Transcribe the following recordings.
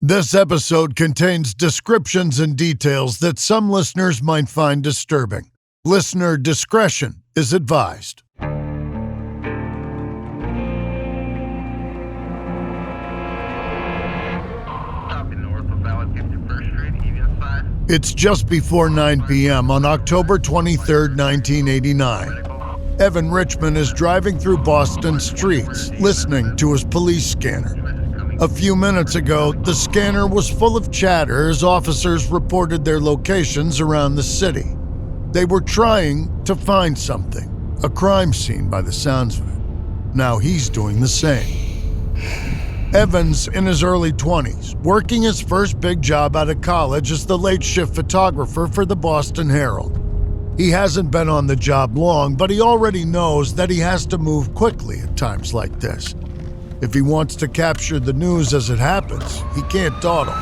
This episode contains descriptions and details that some listeners might find disturbing. Listener discretion is advised. It's just before 9 p.m. on October 23, 1989. Evan Richmond is driving through Boston streets, listening to his police scanner. A few minutes ago, the scanner was full of chatter as officers reported their locations around the city. They were trying to find something, a crime scene by the sounds of it. Now he's doing the same. Evan's in his early 20s, working his first big job out of college as the late shift photographer for the Boston Herald. He hasn't been on the job long, but he already knows that he has to move quickly at times like this. If he wants to capture the news as it happens, he can't dawdle.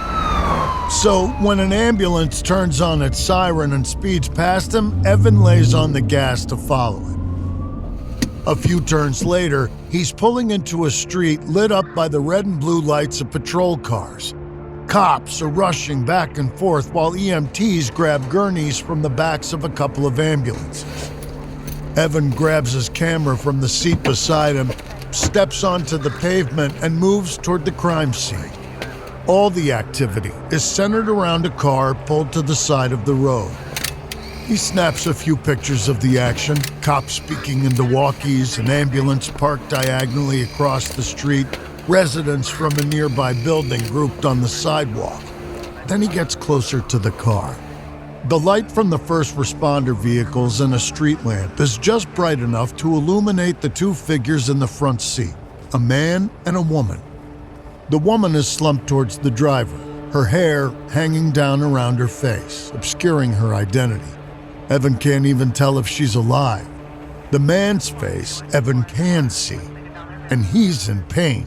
So when an ambulance turns on its siren and speeds past him, Evan lays on the gas to follow it. A few turns later, he's pulling into a street lit up by the red and blue lights of patrol cars. Cops are rushing back and forth while EMTs grab gurneys from the backs of a couple of ambulances. Evan grabs his camera from the seat beside him, steps onto the pavement, and moves toward the crime scene. All the activity is centered around a car pulled to the side of the road. He snaps a few pictures of the action, cops speaking into walkies, an ambulance parked diagonally across the street, residents from a nearby building grouped on the sidewalk. Then he gets closer to the car. The light from the first responder vehicles and a street lamp is just bright enough to illuminate the two figures in the front seat, a man and a woman. The woman is slumped towards the driver, her hair hanging down around her face, obscuring her identity. Evan can't even tell if she's alive. The man's face Evan can see, and he's in pain.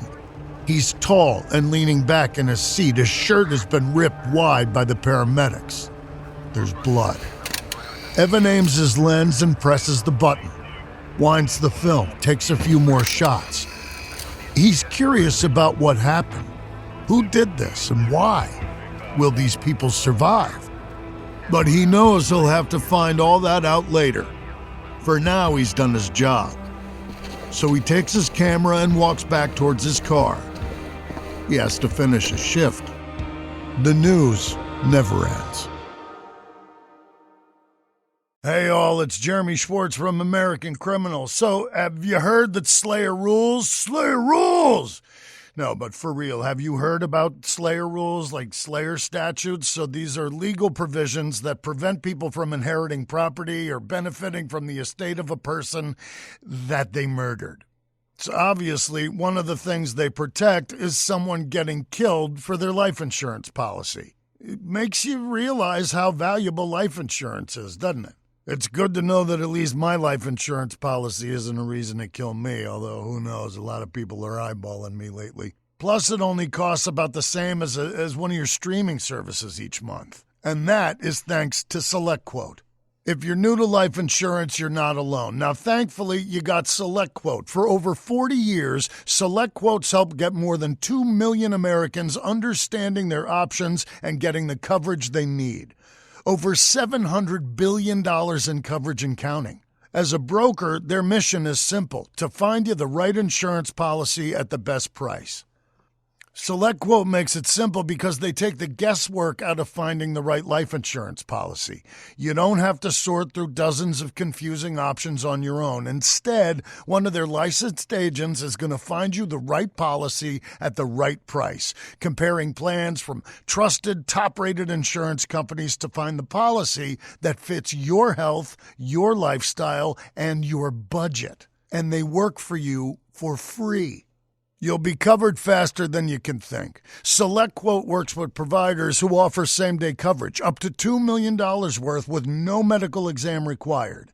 He's tall and leaning back in his seat. His shirt has been ripped wide by the paramedics. There's blood. Evan aims his lens and presses the button, winds the film, takes a few more shots. He's curious about what happened. Who did this and why? Will these people survive? But he knows he'll have to find all that out later. For now, he's done his job. So he takes his camera and walks back towards his car. He has to finish his shift. The news never ends. Hey all, it's Jeremy Schwartz from American Criminal. So, have you heard that Slayer rules? Slayer rules! No, but for real, have you heard about Slayer rules, like Slayer statutes? So these are legal provisions that prevent people from inheriting property or benefiting from the estate of a person that they murdered. So obviously, one of the things they protect is someone getting killed for their life insurance policy. It makes you realize how valuable life insurance is, doesn't it? It's good to know that at least my life insurance policy isn't a reason to kill me, although who knows, a lot of people are eyeballing me lately. Plus, it only costs about the same as one of your streaming services each month. And that is thanks to SelectQuote. If you're new to life insurance, you're not alone. Now, thankfully, you got SelectQuote. For over 40 years, SelectQuote's helped get more than 2 million Americans understanding their options and getting the coverage they need. Over $700 billion in coverage and counting. As a broker, their mission is simple: to find you the right insurance policy at the best price. SelectQuote makes it simple because they take the guesswork out of finding the right life insurance policy. You don't have to sort through dozens of confusing options on your own. Instead, one of their licensed agents is going to find you the right policy at the right price, comparing plans from trusted, top-rated insurance companies to find the policy that fits your health, your lifestyle, and your budget. And they work for you for free. You'll be covered faster than you can think. SelectQuote works with providers who offer same-day coverage, up to $2 million worth with no medical exam required.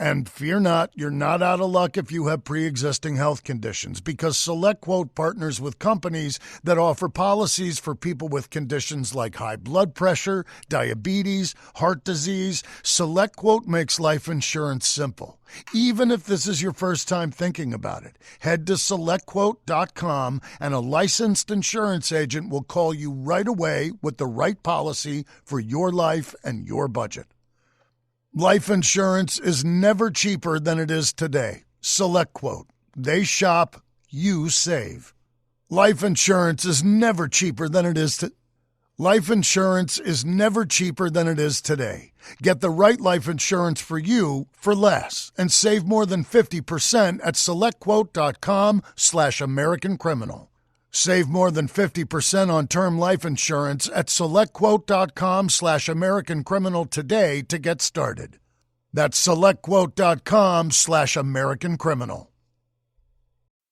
And fear not, you're not out of luck if you have pre-existing health conditions, because SelectQuote partners with companies that offer policies for people with conditions like high blood pressure, diabetes, heart disease. SelectQuote makes life insurance simple. Even if this is your first time thinking about it, head to SelectQuote.com and a licensed insurance agent will call you right away with the right policy for your life and your budget. Life insurance is never cheaper than it is today. SelectQuote. They shop, you save. Life insurance is never cheaper than it is Life insurance is never cheaper than it is today. Get the right life insurance for you for less and save more than 50% at SelectQuote.com/American Criminal. Save more than 50% on term life insurance at SelectQuote.com/American Criminal today to get started. That's SelectQuote.com/American Criminal.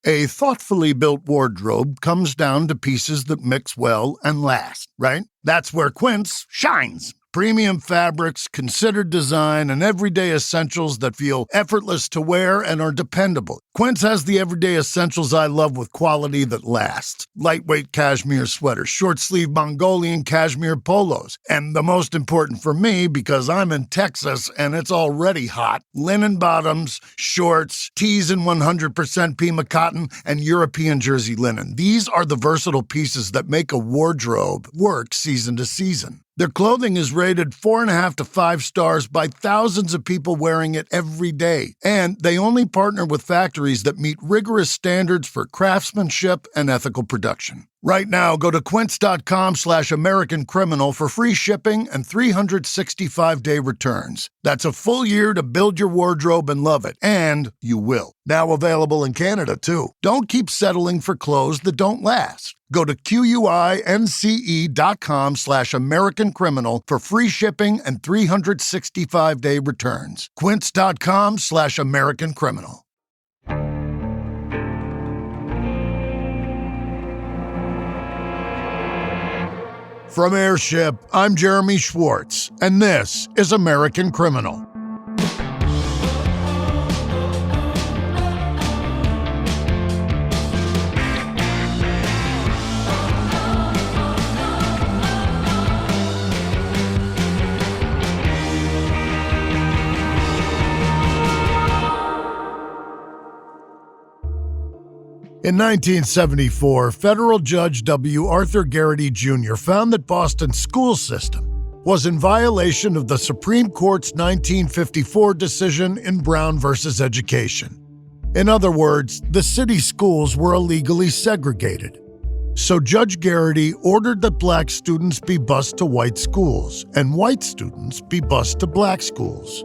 A thoughtfully built wardrobe comes down to pieces that mix well and last, right? That's where Quince shines. Premium fabrics, considered design, and everyday essentials that feel effortless to wear and are dependable. Quince has the everyday essentials I love with quality that lasts. Lightweight cashmere sweaters, short-sleeve Mongolian cashmere polos, and the most important for me, because I'm in Texas and it's already hot, linen bottoms, shorts, tees in 100% Pima cotton, and European jersey linen. These are the versatile pieces that make a wardrobe work season to season. Their clothing is rated 4.5 to 5 stars by thousands of people wearing it every day. And they only partner with factories that meet rigorous standards for craftsmanship and ethical production. Right now, go to quince.com/American Criminal for free shipping and 365-day returns. That's a full year to build your wardrobe and love it. And you will. Now available in Canada, too. Don't keep settling for clothes that don't last. Go to QUINCE.com/American Criminal for free shipping and 365-day returns. Quince.com/American Criminal. From Airship, I'm Jeremy Schwartz, and this is American Criminal. In 1974, federal Judge W. Arthur Garrity Jr. found that Boston's school system was in violation of the Supreme Court's 1954 decision in Brown v. Education. In other words, the city schools were illegally segregated. So Judge Garrity ordered that black students be bused to white schools and white students be bused to black schools.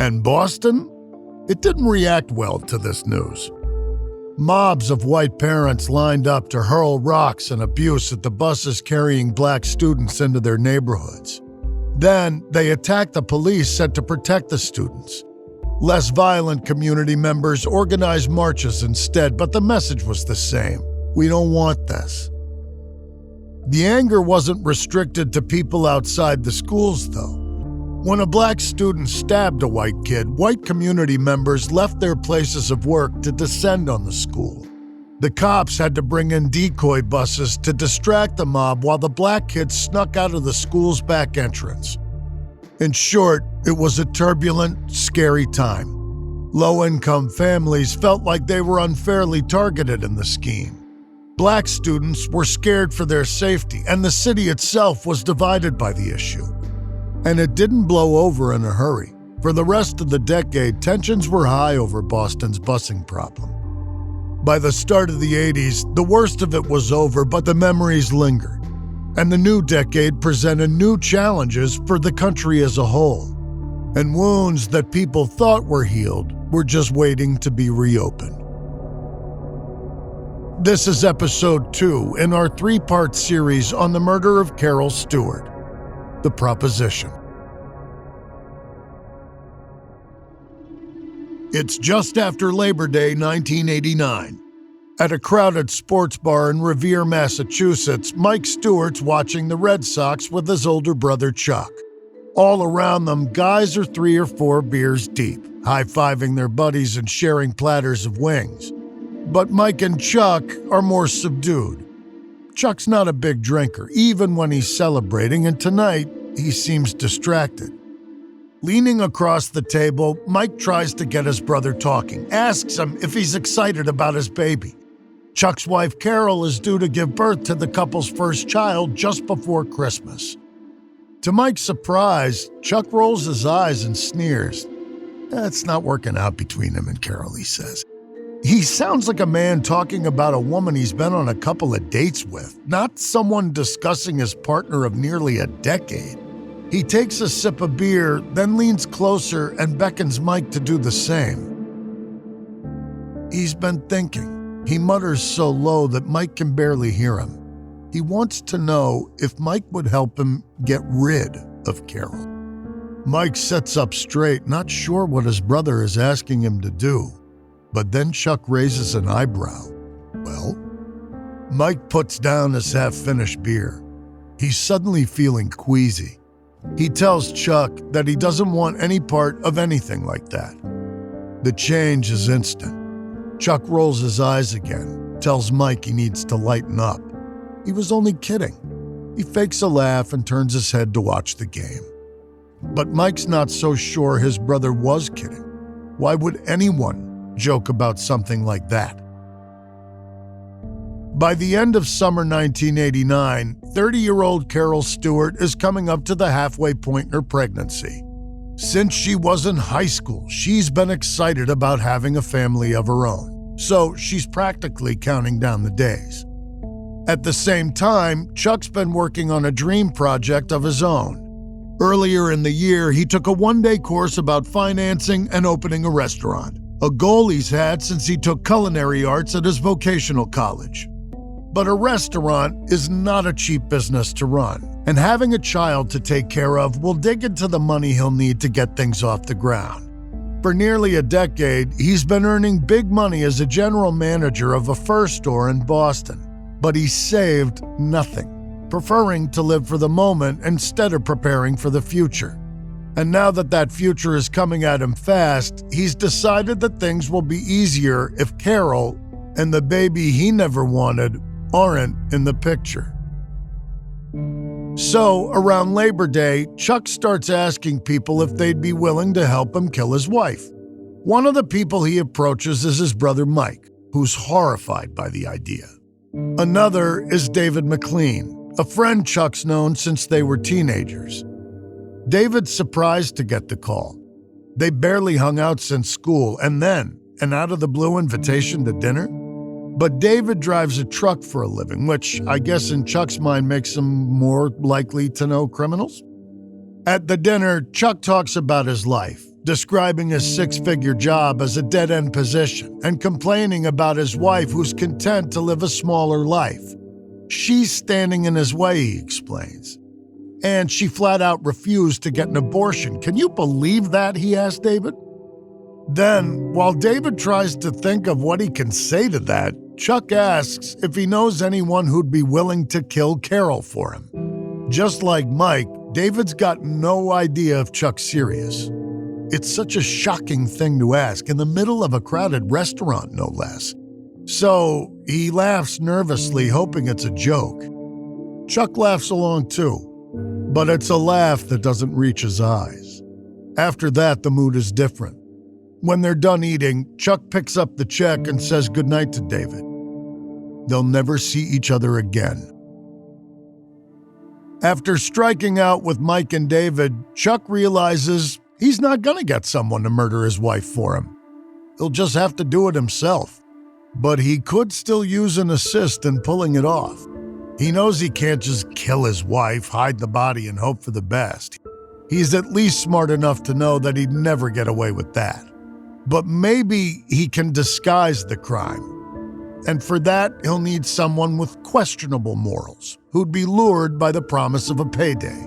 And Boston? It didn't react well to this news. Mobs of white parents lined up to hurl rocks and abuse at the buses carrying black students into their neighborhoods. Then, they attacked the police sent to protect the students. Less violent community members organized marches instead, but the message was the same. We don't want this. The anger wasn't restricted to people outside the schools, though. When a black student stabbed a white kid, white community members left their places of work to descend on the school. The cops had to bring in decoy buses to distract the mob while the black kids snuck out of the school's back entrance. In short, it was a turbulent, scary time. Low-income families felt like they were unfairly targeted in the scheme. Black students were scared for their safety, and the city itself was divided by the issue. And it didn't blow over in a hurry. For the rest of the decade, tensions were high over Boston's busing problem. By the start of the 80s, the worst of it was over, but the memories lingered. And the new decade presented new challenges for the country as a whole. And wounds that people thought were healed were just waiting to be reopened. This is episode 2 in our 3-part series on the murder of Carol Stuart. The Proposition. It's just after Labor Day 1989. At a crowded sports bar in Revere, Massachusetts, Mike Stewart's watching the Red Sox with his older brother Chuck. All around them, guys are 3 or 4 beers deep. high-fiving their buddies and sharing platters of wings. But Mike and Chuck are more subdued. Chuck's not a big drinker, even when he's celebrating, and tonight he seems distracted. Leaning across the table, Mike tries to get his brother talking, asks him if he's excited about his baby. Chuck's wife Carol is due to give birth to the couple's first child just before Christmas. To Mike's surprise, Chuck rolls his eyes and sneers. It's not working out between him and Carol, he says. He sounds like a man talking about a woman he's been on a couple of dates with, not someone discussing his partner of nearly a decade. He takes a sip of beer, then leans closer and beckons Mike to do the same. He's been thinking. He mutters so low that Mike can barely hear him. He wants to know if Mike would help him get rid of Carol. Mike sits up straight, not sure what his brother is asking him to do. But then Chuck raises an eyebrow. Well? Mike puts down his half-finished beer. He's suddenly feeling queasy. He tells Chuck that he doesn't want any part of anything like that. The change is instant. Chuck rolls his eyes again, tells Mike he needs to lighten up. He was only kidding. He fakes a laugh and turns his head to watch the game. But Mike's not so sure his brother was kidding. Why would anyone joke about something like that? By the end of summer 1989, 30-year-old Carol Stuart is coming up to the halfway point in her pregnancy. Since she was in high school, she's been excited about having a family of her own, so she's practically counting down the days. At the same time, Chuck's been working on a dream project of his own. Earlier in the year, he took a one-day course about financing and opening a restaurant, a goal he's had since he took culinary arts at his vocational college. But a restaurant is not a cheap business to run, and having a child to take care of will dig into the money he'll need to get things off the ground. For nearly a decade, he's been earning big money as a general manager of a fur store in Boston, but he's saved nothing, preferring to live for the moment instead of preparing for the future. And now that that future is coming at him fast, he's decided that things will be easier if Carol and the baby he never wanted aren't in the picture. So, around Labor Day, Chuck starts asking people if they'd be willing to help him kill his wife. One of the people he approaches is his brother Mike, who's horrified by the idea. Another is David McLean, a friend Chuck's known since they were teenagers. David's surprised to get the call. They barely hung out since school, and then an out-of-the-blue invitation to dinner? But David drives a truck for a living, which I guess in Chuck's mind makes him more likely to know criminals. At the dinner, Chuck talks about his life, describing his six-figure job as a dead-end position and complaining about his wife who's content to live a smaller life. She's standing in his way, he explains. And she flat out refused to get an abortion. Can you believe that? He asked David. Then, while David tries to think of what he can say to that, Chuck asks if he knows anyone who'd be willing to kill Carol for him. Just like Mike, David's got no idea if Chuck's serious. It's such a shocking thing to ask in the middle of a crowded restaurant, no less. So he laughs nervously, hoping it's a joke. Chuck laughs along too, but it's a laugh that doesn't reach his eyes. After that, the mood is different. When they're done eating, Chuck picks up the check and says goodnight to David. They'll never see each other again. After striking out with Mike and David, Chuck realizes he's not gonna get someone to murder his wife for him. He'll just have to do it himself. But he could still use an assist in pulling it off. He knows he can't just kill his wife, hide the body, and hope for the best. He's at least smart enough to know that he'd never get away with that. But maybe he can disguise the crime. And for that, he'll need someone with questionable morals, who'd be lured by the promise of a payday.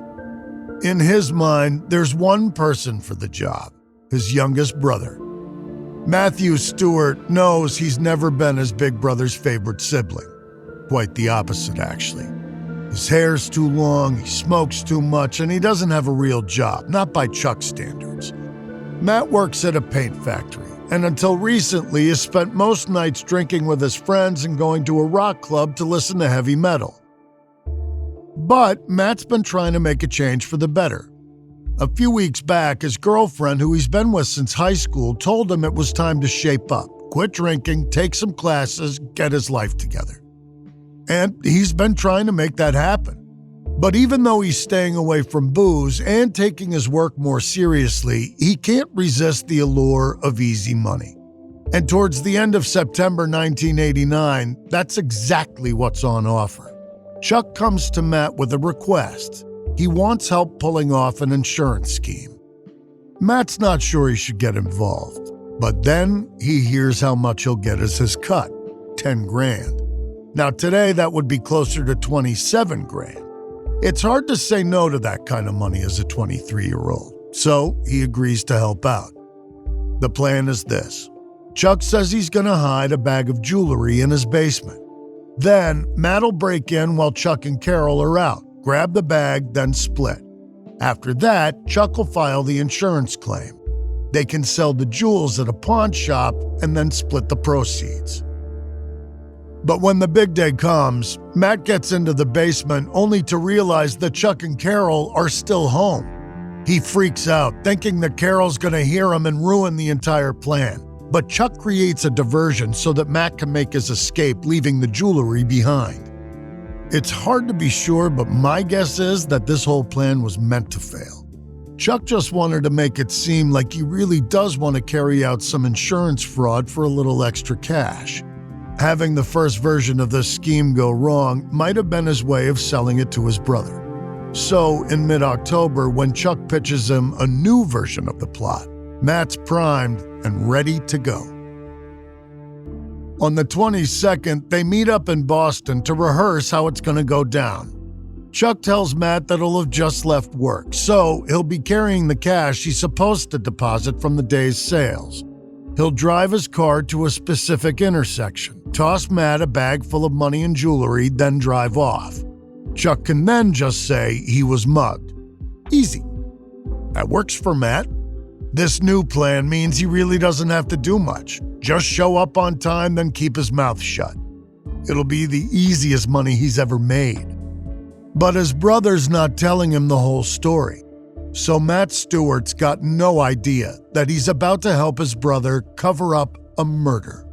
In his mind, there's one person for the job, his youngest brother. Matthew Stuart knows he's never been his big brother's favorite sibling. Quite the opposite, actually. His hair's too long, he smokes too much, and he doesn't have a real job, not by Chuck's standards. Matt works at a paint factory, and until recently has spent most nights drinking with his friends and going to a rock club to listen to heavy metal. But Matt's been trying to make a change for the better. A few weeks back, his girlfriend, who he's been with since high school, told him it was time to shape up, quit drinking, take some classes, get his life together. And he's been trying to make that happen. But even though he's staying away from booze and taking his work more seriously, he can't resist the allure of easy money. And towards the end of September 1989, that's exactly what's on offer. Chuck comes to Matt with a request. He wants help pulling off an insurance scheme. Matt's not sure he should get involved, but then he hears how much he'll get as his cut, 10 grand. Now today that would be closer to 27 grand. It's hard to say no to that kind of money as a 23-year-old, so he agrees to help out. The plan is this. Chuck says he's going to hide a bag of jewelry in his basement. Then Matt'll break in while Chuck and Carol are out, grab the bag, then split. After that, Chuck will file the insurance claim. They can sell the jewels at a pawn shop and then split the proceeds. But when the big day comes, Matt gets into the basement only to realize that Chuck and Carol are still home. He freaks out, thinking that Carol's going to hear him and ruin the entire plan. But Chuck creates a diversion so that Matt can make his escape, leaving the jewelry behind. It's hard to be sure, but my guess is that this whole plan was meant to fail. Chuck just wanted to make it seem like he really does want to carry out some insurance fraud for a little extra cash. Having the first version of this scheme go wrong might have been his way of selling it to his brother. So, in mid-October, when Chuck pitches him a new version of the plot, Matt's primed and ready to go. On the 22nd, they meet up in Boston to rehearse how it's going to go down. Chuck tells Matt that he'll have just left work, so he'll be carrying the cash he's supposed to deposit from the day's sales. He'll drive his car to a specific intersection, toss Matt a bag full of money and jewelry, then drive off. Chuck can then just say he was mugged. Easy. That works for Matt. This new plan means he really doesn't have to do much. Just show up on time, then keep his mouth shut. It'll be the easiest money he's ever made. But his brother's not telling him the whole story. So Matt Stewart's got no idea that he's about to help his brother cover up a murder.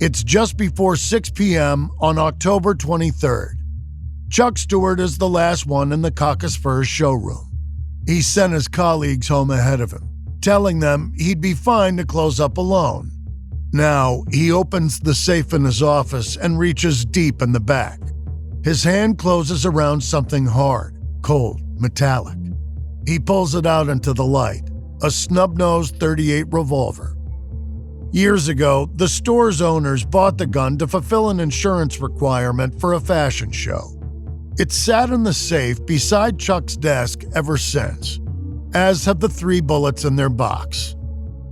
It's just before 6 p.m. on October 23rd. Chuck Stewart is the last one in the Caucus Furs showroom. He sent his colleagues home ahead of him, telling them he'd be fine to close up alone. Now, he opens the safe in his office and reaches deep in the back. His hand closes around something hard, cold, metallic. He pulls it out into the light, a snub-nosed .38 revolver. Years ago, the store's owners bought the gun to fulfill an insurance requirement for a fashion show. It's sat in the safe beside Chuck's desk ever since, as have the 3 bullets in their box.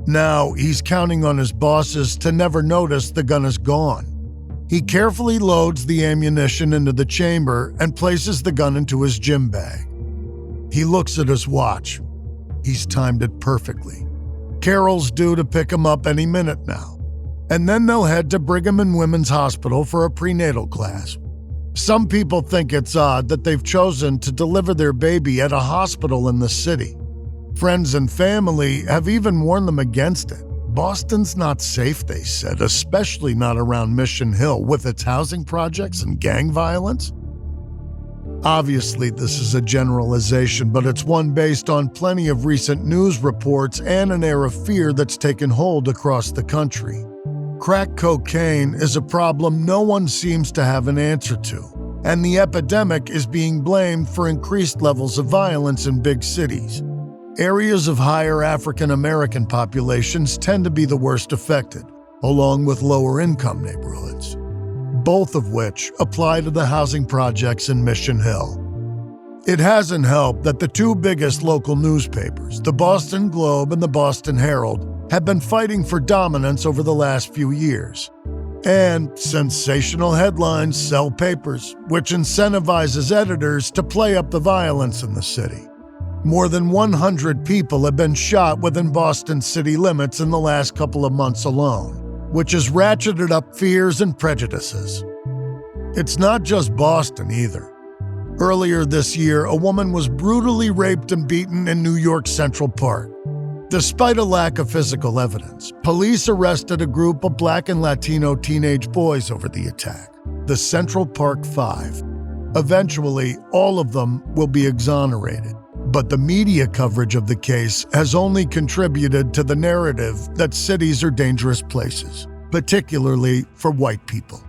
Now, he's counting on his bosses to never notice the gun is gone. He carefully loads the ammunition into the chamber and places the gun into his gym bag. He looks at his watch. He's timed it perfectly. Carol's due to pick him up any minute now. And then they'll head to Brigham and Women's Hospital for a prenatal class. Some people think it's odd that they've chosen to deliver their baby at a hospital in the city. Friends and family have even warned them against it. Boston's not safe, they said, especially not around Mission Hill with its housing projects and gang violence. Obviously, this is a generalization, but it's one based on plenty of recent news reports and an air of fear that's taken hold across the country. Crack cocaine is a problem no one seems to have an answer to, and the epidemic is being blamed for increased levels of violence in big cities. Areas of higher African American populations tend to be the worst affected, along with lower-income neighborhoods, both of which apply to the housing projects in Mission Hill. It hasn't helped that the 2 biggest local newspapers, the Boston Globe and the Boston Herald, have been fighting for dominance over the last few years. And sensational headlines sell papers, which incentivizes editors to play up the violence in the city. More than 100 people have been shot within Boston city limits in the last couple of months alone, which has ratcheted up fears and prejudices. It's not just Boston either. Earlier this year, a woman was brutally raped and beaten in New York's Central Park. Despite a lack of physical evidence, police arrested a group of Black and Latino teenage boys over the attack, the Central Park Five. Eventually, all of them will be exonerated, but the media coverage of the case has only contributed to the narrative that cities are dangerous places, particularly for white people.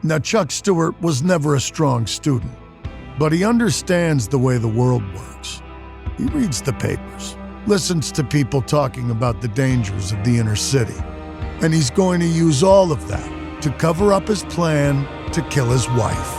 Now, Chuck Stuart was never a strong student, but he understands the way the world works. He reads the papers, listens to people talking about the dangers of the inner city, and he's going to use all of that to cover up his plan to kill his wife.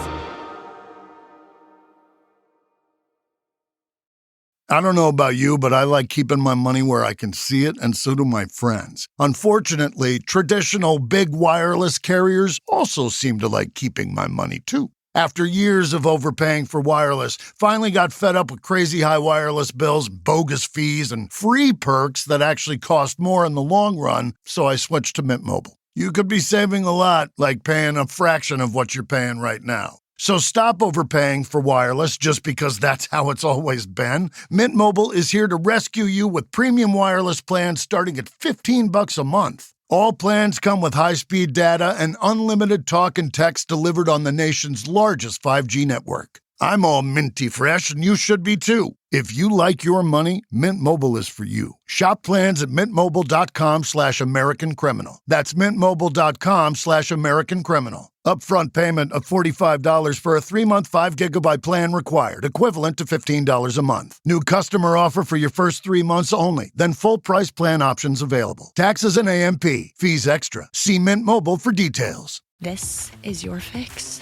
I don't know about you, but I like keeping my money where I can see it, and so do my friends. Unfortunately, traditional big wireless carriers also seem to like keeping my money too. After years of overpaying for wireless, finally got fed up with crazy high wireless bills, bogus fees, and free perks that actually cost more in the long run, so I switched to Mint Mobile. You could be saving a lot, like paying a fraction of what you're paying right now. So stop overpaying for wireless just because that's how it's always been. Mint Mobile is here to rescue you with premium wireless plans starting at $15 a month. All plans come with high-speed data and unlimited talk and text delivered on the nation's largest 5G network. I'm all minty fresh, and you should be too. If you like your money, Mint Mobile is for you. Shop plans at mintmobile.com/AmericanCriminal. That's mintmobile.com/AmericanCriminal. Upfront payment of $45 for a 3-month 5-gigabyte plan required, equivalent to $15 a month. New customer offer for your first 3 months only, then full price plan options available. Taxes and AMP. Fees extra. See Mint Mobile for details. This is your fix.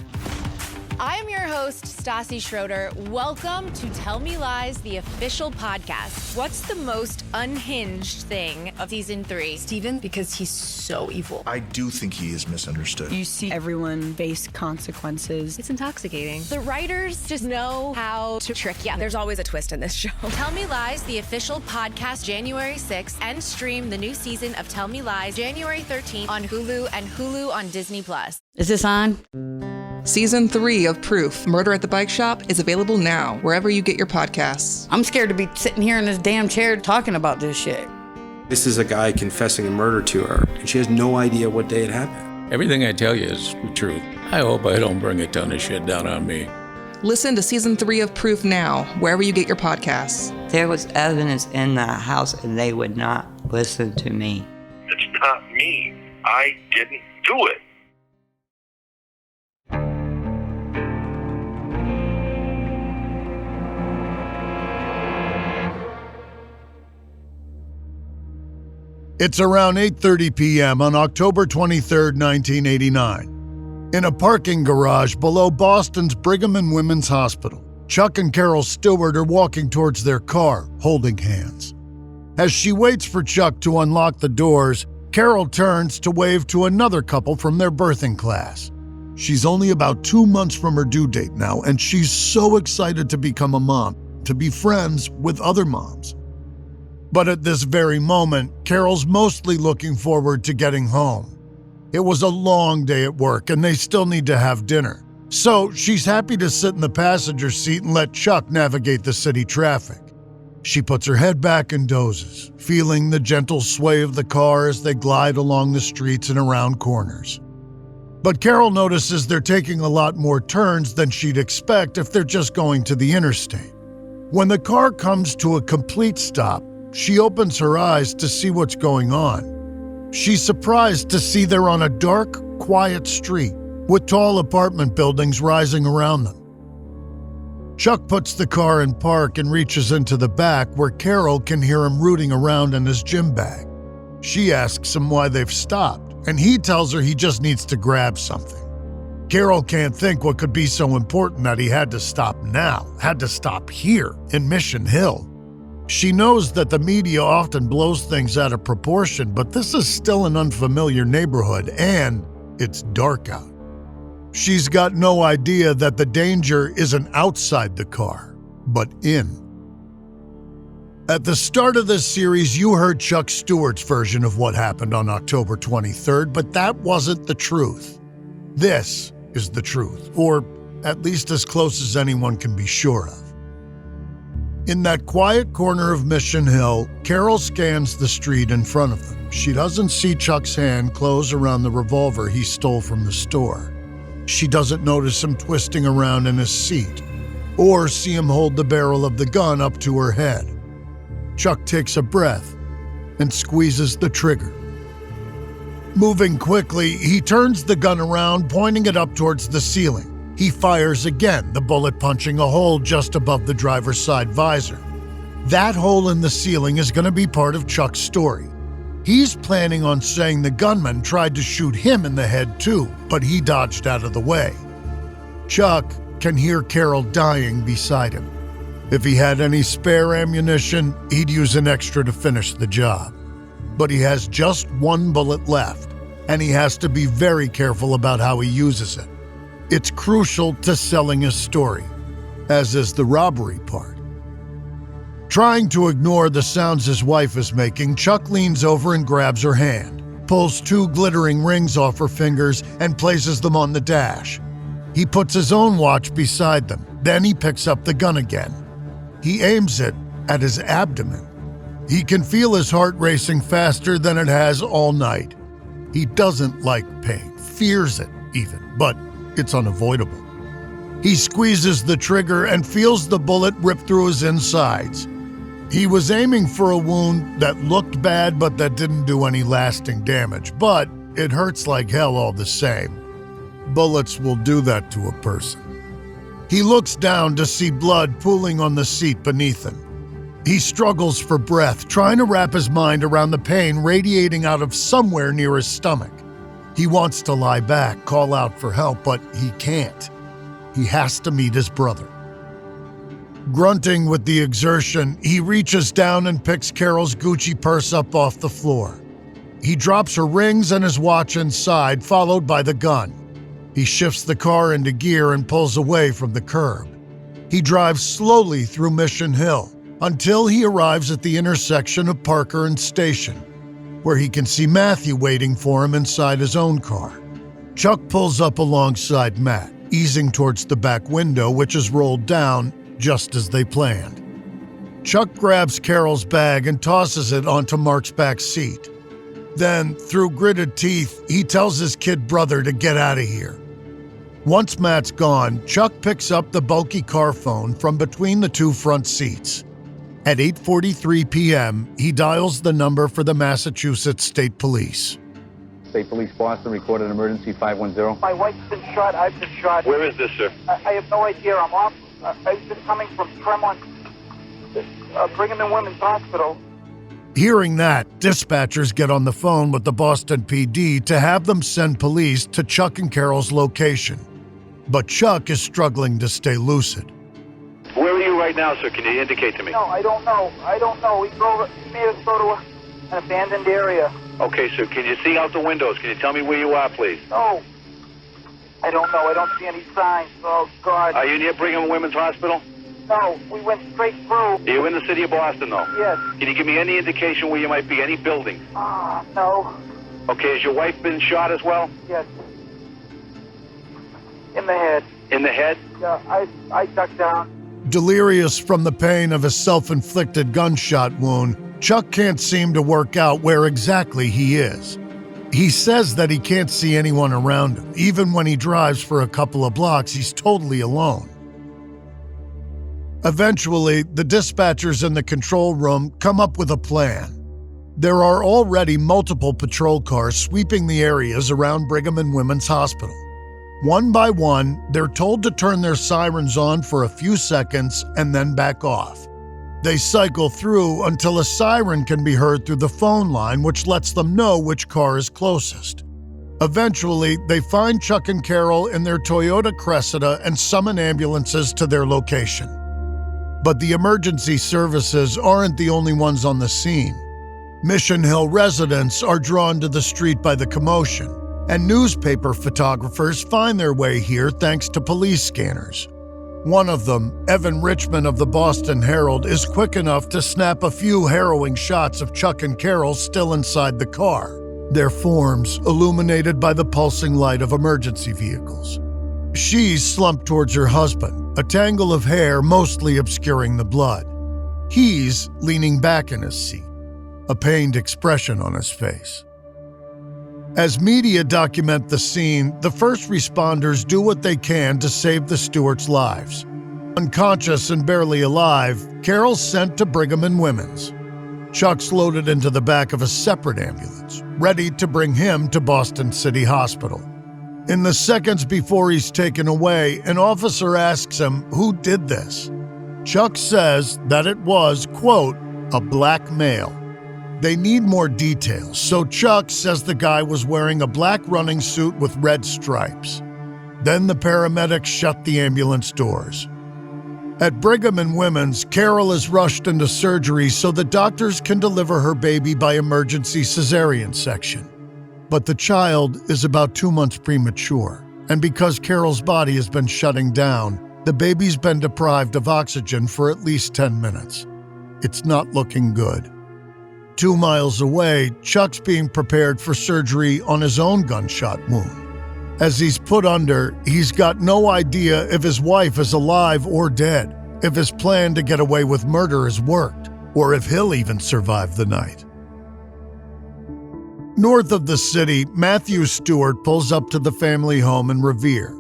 I am your host, Stassi Schroeder. Welcome to Tell Me Lies, the official podcast. What's the most unhinged thing of season 3? Steven, because he's so evil. I do think he is misunderstood. You see everyone face consequences. It's intoxicating. The writers just know how to trick you. There's always a twist in this show. Tell Me Lies, the official podcast, January 6th, and stream the new season of Tell Me Lies, January 13th on Hulu and Hulu on Disney+. Is this on? Season 3 of Proof, Murder at the Bike Shop is available now, wherever you get your podcasts. I'm scared to be sitting here in this damn chair talking about this shit. This is a guy confessing a murder to her, and she has no idea what day it happened. Everything I tell you is the truth. I hope I don't bring a ton of shit down on me. Listen to Season 3 of Proof now, wherever you get your podcasts. There was evidence in the house, and they would not listen to me. It's not me. I didn't do it. It's around 8:30 p.m. on October 23, 1989. In a parking garage below Boston's Brigham and Women's Hospital, Chuck and Carol Stuart are walking towards their car, holding hands. As she waits for Chuck to unlock the doors, Carol turns to wave to another couple from their birthing class. She's only about 2 months from her due date now, and she's so excited to become a mom, to be friends with other moms. But at this very moment, Carol's mostly looking forward to getting home. It was a long day at work, and they still need to have dinner. So she's happy to sit in the passenger seat and let Chuck navigate the city traffic. She puts her head back and dozes, feeling the gentle sway of the car as they glide along the streets and around corners. But Carol notices they're taking a lot more turns than she'd expect if they're just going to the interstate. When the car comes to a complete stop, she opens her eyes to see what's going on. She's surprised to see they're on a dark, quiet street with tall apartment buildings rising around them. Chuck puts the car in park and reaches into the back where Carol can hear him rooting around in his gym bag. She asks him why they've stopped, and he tells her he just needs to grab something. Carol can't think what could be so important that he had to stop now, had to stop here in Mission Hill. She knows that the media often blows things out of proportion, but this is still an unfamiliar neighborhood, and it's dark out. She's got no idea that the danger isn't outside the car, but in. At the start of this series, you heard Chuck Stewart's version of what happened on October 23rd, but that wasn't the truth. This is the truth, or at least as close as anyone can be sure of. In that quiet corner of Mission Hill, Carol scans the street in front of them. She doesn't see Chuck's hand close around the revolver he stole from the store. She doesn't notice him twisting around in his seat, or see him hold the barrel of the gun up to her head. Chuck takes a breath and squeezes the trigger. Moving quickly, he turns the gun around, pointing it up towards the ceiling. He fires again, the bullet punching a hole just above the driver's side visor. That hole in the ceiling is going to be part of Chuck's story. He's planning on saying the gunman tried to shoot him in the head too, but he dodged out of the way. Chuck can hear Carol dying beside him. If he had any spare ammunition, he'd use an extra to finish the job. But he has just one bullet left, and he has to be very careful about how he uses it. It's crucial to selling his story, as is the robbery part. Trying to ignore the sounds his wife is making, Chuck leans over and grabs her hand, pulls 2 glittering rings off her fingers, and places them on the dash. He puts his own watch beside them. Then he picks up the gun again. He aims it at his abdomen. He can feel his heart racing faster than it has all night. He doesn't like pain, fears it even, but it's unavoidable. He squeezes the trigger and feels the bullet rip through his insides. He was aiming for a wound that looked bad but that didn't do any lasting damage, but it hurts like hell all the same. Bullets will do that to a person. He looks down to see blood pooling on the seat beneath him. He struggles for breath, trying to wrap his mind around the pain radiating out of somewhere near his stomach. He wants to lie back, call out for help, but he can't. He has to meet his brother. Grunting with the exertion, he reaches down and picks Carol's Gucci purse up off the floor. He drops her rings and his watch inside, followed by the gun. He shifts the car into gear and pulls away from the curb. He drives slowly through Mission Hill until he arrives at the intersection of Parker and Station, where he can see Matthew waiting for him inside his own car. Chuck pulls up alongside Matt, easing towards the back window, which is rolled down just as they planned. Chuck grabs Carol's bag and tosses it onto Mark's back seat. Then, through gritted teeth, he tells his kid brother to get out of here. Once Matt's gone, Chuck picks up the bulky car phone from between the 2 front seats. At 8:43 p.m., he dials the number for the Massachusetts State Police. State Police Boston, recorded an emergency 510. My wife's been shot. I've been shot. Where is this, sir? I have no idea. I'm off. I've been coming from Tremont, Brigham and Women's Hospital. Hearing that, dispatchers get on the phone with the Boston PD to have them send police to Chuck and Carol's location. But Chuck is struggling to stay lucid. Where are you right now, sir? Can you indicate to me? No, I don't know. He made us go to an abandoned area. Okay, sir. Can you see out the windows? Can you tell me where you are, please? No. I don't know. I don't see any signs. Oh, God. Are you near Brigham and Women's Hospital? No, we went straight through. Are you in the city of Boston, though? Yes. Can you give me any indication where you might be? Any building? No. Okay, has your wife been shot as well? Yes. In the head. In the head? Yeah, I ducked down. Delirious from the pain of a self-inflicted gunshot wound, Chuck can't seem to work out where exactly he is. He says that he can't see anyone around him. Even when he drives for a couple of blocks, he's totally alone. Eventually, the dispatchers in the control room come up with a plan. There are already multiple patrol cars sweeping the areas around Brigham and Women's Hospital. One by one, they're told to turn their sirens on for a few seconds and then back off. They cycle through until a siren can be heard through the phone line, which lets them know which car is closest. Eventually, they find Chuck and Carol in their Toyota Cressida and summon ambulances to their location. But the emergency services aren't the only ones on the scene. Mission Hill residents are drawn to the street by the commotion, and newspaper photographers find their way here thanks to police scanners. One of them, Evan Richmond of the Boston Herald, is quick enough to snap a few harrowing shots of Chuck and Carol still inside the car, their forms illuminated by the pulsing light of emergency vehicles. She's slumped towards her husband, a tangle of hair mostly obscuring the blood. He's leaning back in his seat, a pained expression on his face. As media document the scene, the first responders do what they can to save the Stuarts' lives. Unconscious and barely alive, Carol's sent to Brigham and Women's. Chuck's loaded into the back of a separate ambulance, ready to bring him to Boston City Hospital. In the seconds before he's taken away, an officer asks him who did this. Chuck says that it was, quote, a black male. They need more details, so Chuck says the guy was wearing a black running suit with red stripes. Then the paramedics shut the ambulance doors. At Brigham and Women's, Carol is rushed into surgery so the doctors can deliver her baby by emergency cesarean section. But the child is about 2 months premature, and because Carol's body has been shutting down, the baby's been deprived of oxygen for at least 10 minutes. It's not looking good. 2 miles away, Chuck's being prepared for surgery on his own gunshot wound. As he's put under, he's got no idea if his wife is alive or dead, if his plan to get away with murder has worked, or if he'll even survive the night. North of the city, Matthew Stuart pulls up to the family home in Revere.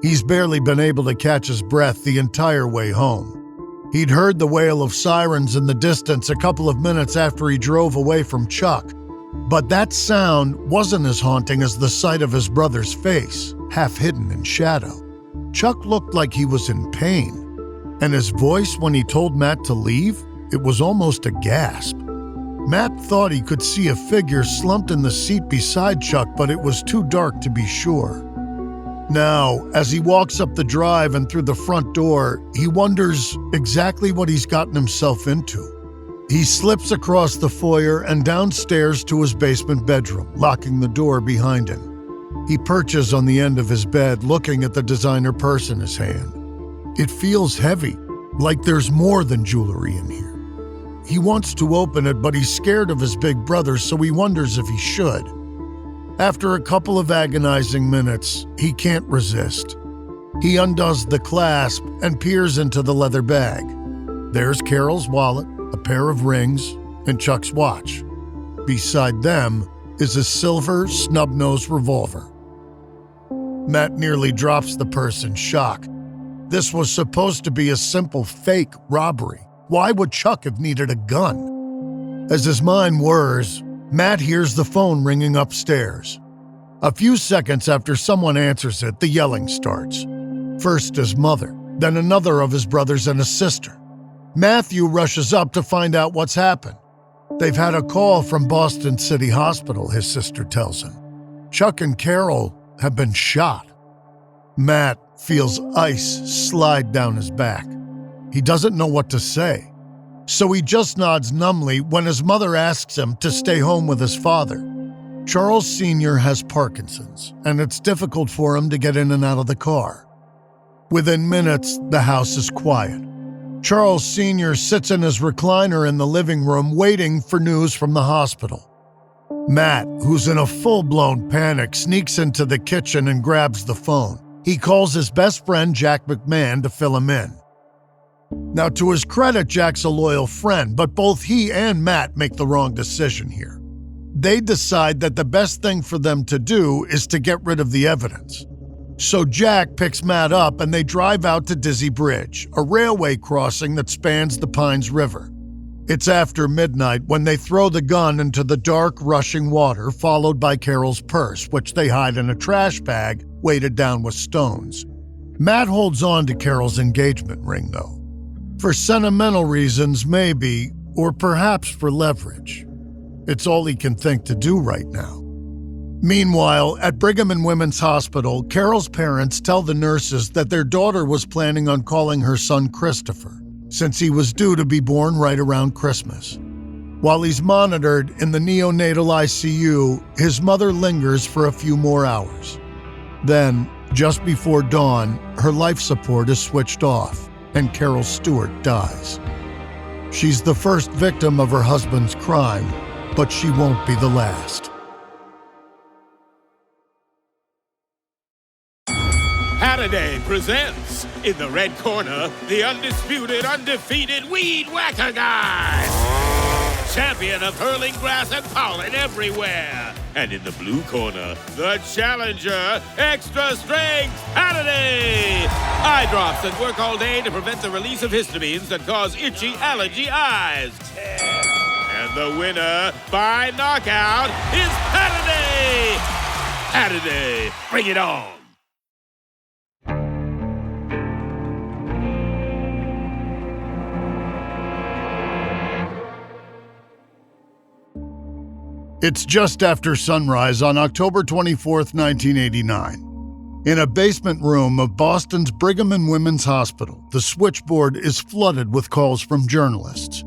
He's barely been able to catch his breath the entire way home. He'd heard the wail of sirens in the distance a couple of minutes after he drove away from Chuck, but that sound wasn't as haunting as the sight of his brother's face, half hidden in shadow. Chuck looked like he was in pain, and his voice when he told Matt to leave, it was almost a gasp. Matt thought he could see a figure slumped in the seat beside Chuck, but it was too dark to be sure. Now, as he walks up the drive and through the front door, he wonders exactly what he's gotten himself into. He slips across the foyer and downstairs to his basement bedroom, locking the door behind him. He perches on the end of his bed, looking at the designer purse in his hand. It feels heavy, like there's more than jewelry in here. He wants to open it, but he's scared of his big brother, so he wonders if he should. After a couple of agonizing minutes, he can't resist. He undoes the clasp and peers into the leather bag. There's Carol's wallet, a pair of rings, and Chuck's watch. Beside them is a silver snub-nosed revolver. Matt nearly drops the purse in shock. This was supposed to be a simple fake robbery. Why would Chuck have needed a gun? As his mind whirs, Matt hears the phone ringing upstairs. A few seconds after someone answers it, the yelling starts. First his mother, then another of his brothers and a sister. Matthew rushes up to find out what's happened. They've had a call from Boston City Hospital, his sister tells him. Chuck and Carol have been shot. Matt feels ice slide down his back. He doesn't know what to say. So he just nods numbly when his mother asks him to stay home with his father. Charles Sr. has Parkinson's, and it's difficult for him to get in and out of the car. Within minutes, the house is quiet. Charles Sr. sits in his recliner in the living room waiting for news from the hospital. Matt, who's in a full-blown panic, sneaks into the kitchen and grabs the phone. He calls his best friend Jack McMahon to fill him in. Now, to his credit, Jack's a loyal friend, but both he and Matt make the wrong decision here. They decide that the best thing for them to do is to get rid of the evidence. So Jack picks Matt up and they drive out to Dizzy Bridge, a railway crossing that spans the Pines River. It's after midnight when they throw the gun into the dark, rushing water, followed by Carol's purse, which they hide in a trash bag weighted down with stones. Matt holds on to Carol's engagement ring, though. For sentimental reasons, maybe, or perhaps for leverage. It's all he can think to do right now. Meanwhile, at Brigham and Women's Hospital, Carol's parents tell the nurses that their daughter was planning on calling her son Christopher, since he was due to be born right around Christmas. While he's monitored in the neonatal ICU, his mother lingers for a few more hours. Then, Just before dawn, her life support is switched off, and Carol Stuart dies. She's the first victim of her husband's crime, but she won't be the last. Halliday presents, in the red corner, the undisputed, undefeated Weed Whacker Guy. Champion of hurling grass and pollen everywhere. And in the blue corner, the challenger, extra strength Halliday. Eye drops that work all day to prevent the release of histamines that cause itchy allergy eyes. And the winner by knockout is Halliday. Halliday, bring it on. It's just after sunrise on October 24th, 1989. In a basement room of Boston's Brigham and Women's Hospital, the switchboard is flooded with calls from journalists.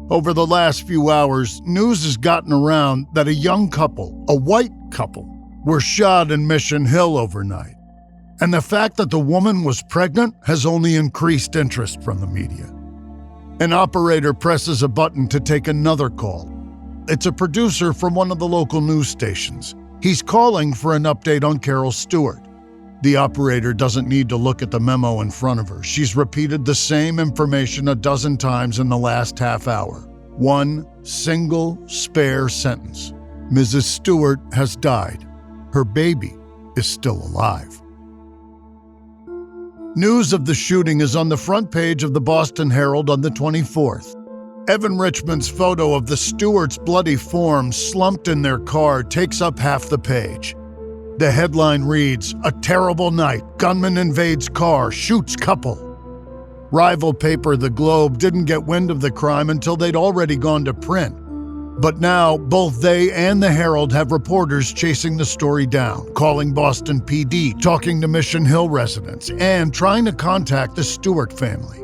Over the last few hours, news has gotten around that a young couple, a white couple, were shot in Mission Hill overnight. And the fact that the woman was pregnant has only increased interest from the media. An operator presses a button to take another call. It's a producer from one of the local news stations. He's calling for an update on Carol Stuart. The operator doesn't need to look at the memo in front of her. She's repeated the same information a dozen times in the last half hour. One single spare sentence. Mrs. Stuart has died. Her baby is still alive. News of the shooting is on the front page of the Boston Herald on the 24th. Evan Richmond's photo of the Stewarts' bloody forms slumped in their car takes up half the page. The headline reads, "A terrible night. Gunman invades car, shoots couple." Rival paper The Globe didn't get wind of the crime until they'd already gone to print. But now, both they and the Herald have reporters chasing the story down, calling Boston PD, talking to Mission Hill residents, and trying to contact the Stuart family.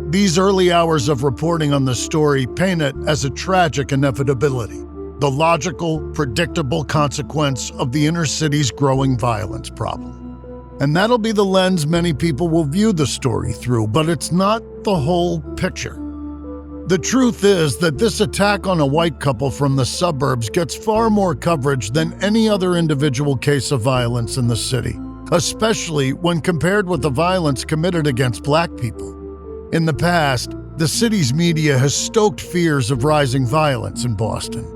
These early hours of reporting on the story paint it as a tragic inevitability, the logical, predictable consequence of the inner city's growing violence problem. And that'll be the lens many people will view the story through, but it's not the whole picture. The truth is that this attack on a white couple from the suburbs gets far more coverage than any other individual case of violence in the city, especially when compared with the violence committed against black people. In the past, the city's media has stoked fears of rising violence in Boston.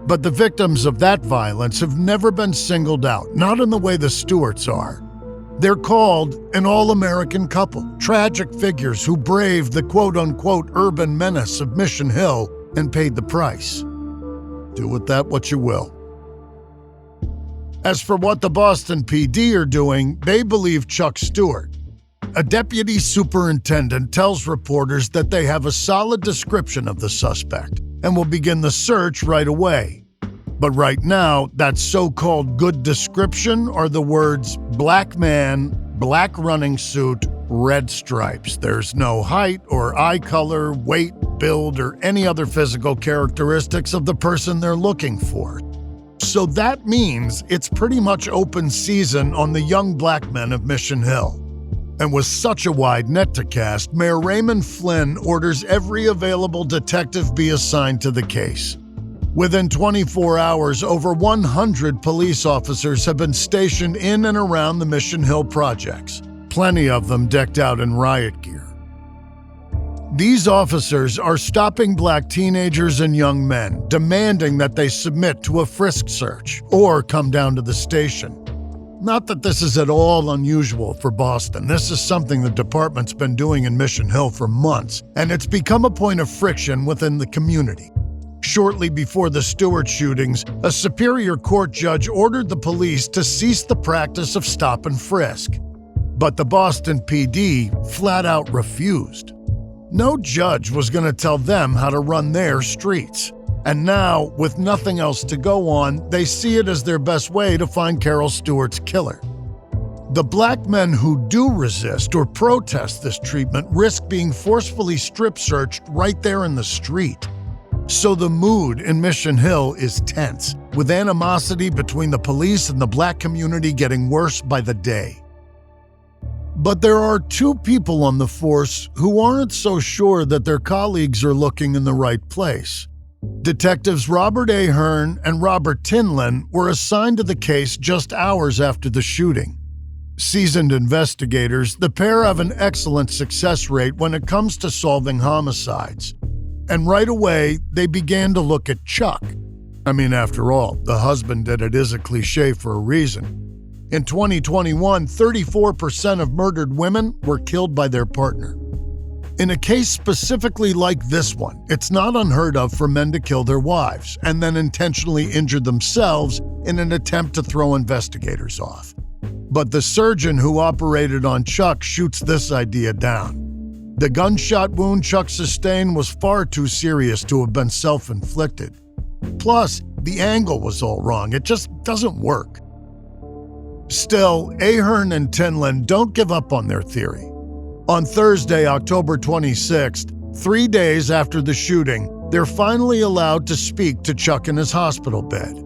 But the victims of that violence have never been singled out, not in the way the Stewarts are. They're called an all-American couple, tragic figures who braved the quote-unquote urban menace of Mission Hill and paid the price. Do with that what you will. As for what the Boston PD are doing, they believe Chuck Stuart, a deputy superintendent, tells reporters that they have a solid description of the suspect and will begin the search right away. But right now, that so-called good description are the words black man, black running suit, red stripes. There's no height or eye color, weight, build, or any other physical characteristics of the person they're looking for. So that means it's pretty much open season on the young black men of Mission Hill. And with such a wide net to cast, Mayor Raymond Flynn orders every available detective be assigned to the case. Within 24 hours, over 100 police officers have been stationed in and around the Mission Hill projects, plenty of them decked out in riot gear. These officers are stopping black teenagers and young men, demanding that they submit to a frisk search or come down to the station. Not that this is at all unusual for Boston. This is something the department's been doing in Mission Hill for months, and it's become a point of friction within the community. Shortly before the Stuart shootings, a Superior Court judge ordered the police to cease the practice of stop and frisk. But the Boston PD flat out refused. No judge was going to tell them how to run their streets. And now, with nothing else to go on, they see it as their best way to find Carol Stuart's killer. The black men who do resist or protest this treatment risk being forcefully strip-searched right there in the street. So the mood in Mission Hill is tense, with animosity between the police and the black community getting worse by the day. But there are two people on the force who aren't so sure that their colleagues are looking in the right place. Detectives Robert A. Hearn and Robert Tinlin were assigned to the case just hours after the shooting. Seasoned investigators, the pair have an excellent success rate when it comes to solving homicides. And right away, they began to look at Chuck. I mean, after all, the husband did it is a cliche for a reason. In 2021, 34% of murdered women were killed by their partner. In a case specifically like this one, it's not unheard of for men to kill their wives and then intentionally injure themselves in an attempt to throw investigators off. But the surgeon who operated on Chuck shoots this idea down. The gunshot wound Chuck sustained was far too serious to have been self-inflicted. Plus, the angle was all wrong. It just doesn't work. Still, Ahern and Tinlin don't give up on their theory. On Thursday, October 26th, 3 days after the shooting, they're finally allowed to speak to Chuck in his hospital bed.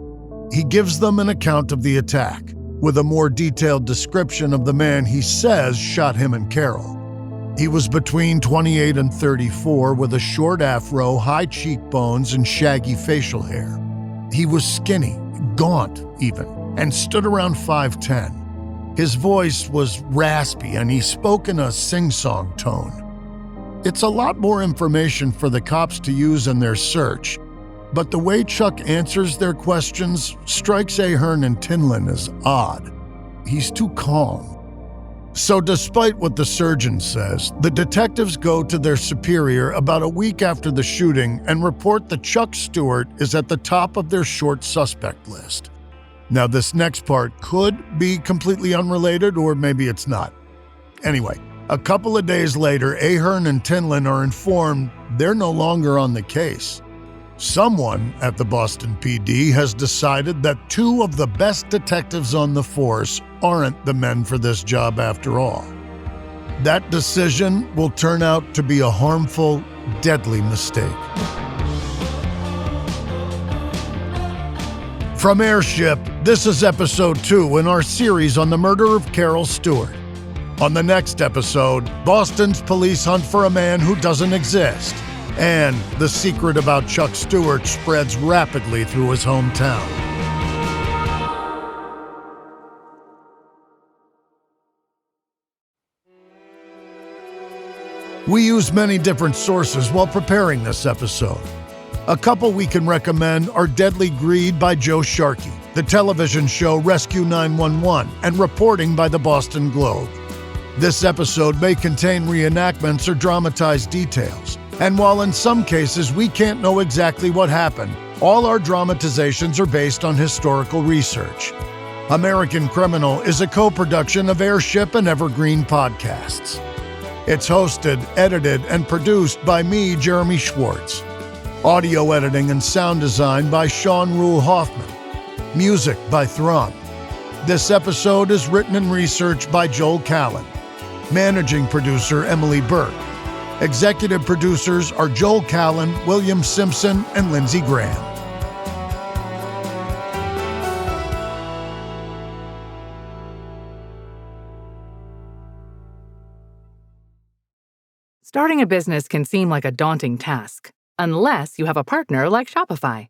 He gives them an account of the attack, with a more detailed description of the man he says shot him and Carol. He was between 28 and 34 with a short afro, high cheekbones, and shaggy facial hair. He was skinny, gaunt even, and stood around 5'10". His voice was raspy and he spoke in a sing-song tone. It's a lot more information for the cops to use in their search, but the way Chuck answers their questions strikes Ahern and Tinlin as odd. He's too calm. So despite what the surgeon says, the detectives go to their superior about a week after the shooting and report that Chuck Stuart is at the top of their short suspect list. Now, this next part could be completely unrelated, or maybe it's not. Anyway, a couple of days later, Ahern and Tinlin are informed they're no longer on the case. Someone at the Boston PD has decided that two of the best detectives on the force aren't the men for this job after all. That decision will turn out to be a harmful, deadly mistake. From Airship, this is episode 2 in our series on the murder of Carol Stuart. On the next episode, Boston's police hunt for a man who doesn't exist, and the secret about Chuck Stuart spreads rapidly through his hometown. We use many different sources while preparing this episode. A couple we can recommend are Deadly Greed by Joe Sharkey, the television show Rescue 911, and reporting by the Boston Globe. This episode may contain reenactments or dramatized details, and while in some cases we can't know exactly what happened, all our dramatizations are based on historical research. American Criminal is a co-production of Airship and Evergreen Podcasts. It's hosted, edited, and produced by me, Jeremy Schwartz. Audio editing and sound design by Sean Rule Hoffman. Music by Thrum. This episode is written and researched by Joel Callan. Managing producer Emily Burke. Executive producers are Joel Callan, William Simpson, and Lindsey Graham. Starting a business can seem like a daunting task, unless you have a partner like Shopify.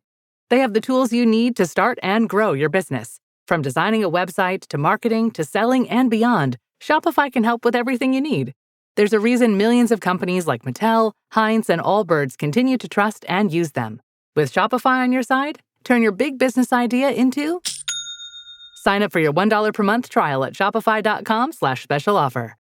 They have the tools you need to start and grow your business. From designing a website to marketing to selling and beyond, Shopify can help with everything you need. There's a reason millions of companies like Mattel, Heinz, and Allbirds continue to trust and use them. With Shopify on your side, turn your big business idea into... Sign up for your $1 per month trial at shopify.com/special offer.